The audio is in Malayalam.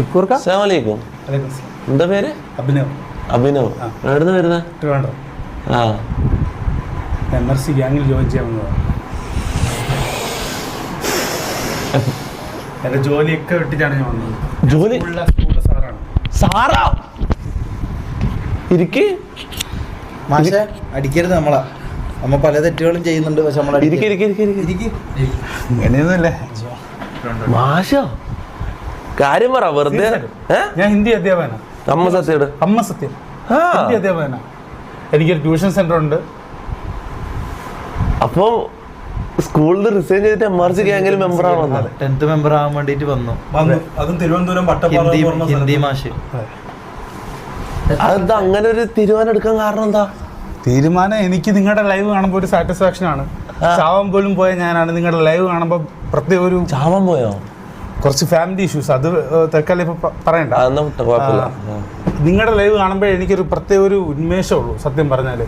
ഷുക്കൂർക്ക അസ്സലാമു അലൈക്കും. എന്താ പേര്? അഭിനവ്. അഭിനവ്. എവിടുന്ന് വരുന്ന? ട്രിവാൻഡ്രം. ആ, MRC ഗ്യാങ്ങിൽ ജോയിൻ ചെയ്യാവുന്നതാണ്. എന്റെ ജോലിയൊക്കെ വിട്ടിട്ടാണ് ഞാൻ വന്നത്. ജോലി സ്കൂളിലെ സാറാണ്. സാറാ ഇരിക്ക്. മാഷെ അടിക്കരുത് നമ്മളാ. നമ്മ പല തെറ്റുകളും ചെയ്യുന്നുണ്ട്. പക്ഷെ നമ്മൾ അങ്ങനെയൊന്നുമില്ല. മാഷോ കാര്യം പറ വെറുതെ. ഞാൻ ഹിന്ദി അധ്യാപകനാ. അമ്മ സത്യോട് അമ്മ സത്യം ഹിന്ദി അധ്യാപകനാ. എനിക്കൊരു ട്യൂഷൻ സെന്റർ ഉണ്ട്. അപ്പൊ സ്കൂളിൽ റിസൈൻ ചെയ്തിട്ട് MRC ഗ്യാങ്ങിൽ മെമ്പർ ആവാൻ 10th മെമ്പർ ആവാൻ വേണ്ടിട്ട് വന്നു. അതും തിരുവനന്തപുരം ഹിന്ദി മാഷ്. അതെന്താ അങ്ങനെ ഒരു തീരുമാനം എടുക്കാൻ കാരണം എന്താ? തീരുമാനം എനിക്ക് നിങ്ങളുടെ ലൈവ് കാണുമ്പോൾ ഒരു സാറ്റിസ്ഫാക്ഷൻ ആണ്. ചാവാൻ പോലും പോയ ഞാനാണ്. നിങ്ങളുടെ ലൈവ് കാണുമ്പോൾ പ്രത്യേക ഒരു ചാവാൻ പോയോ? കുറച്ച് ഫാമിലി ഇഷ്യൂസ്, അത് തൽക്കാലം ഇപ്പൊ പറയണ്ട. കുഴപ്പമില്ല. നിങ്ങളുടെ ലൈവ് കാണുമ്പോൾ എനിക്കൊരു പ്രത്യേക ഒരു ഉന്മേഷമുള്ളൂ സത്യം പറഞ്ഞാല്.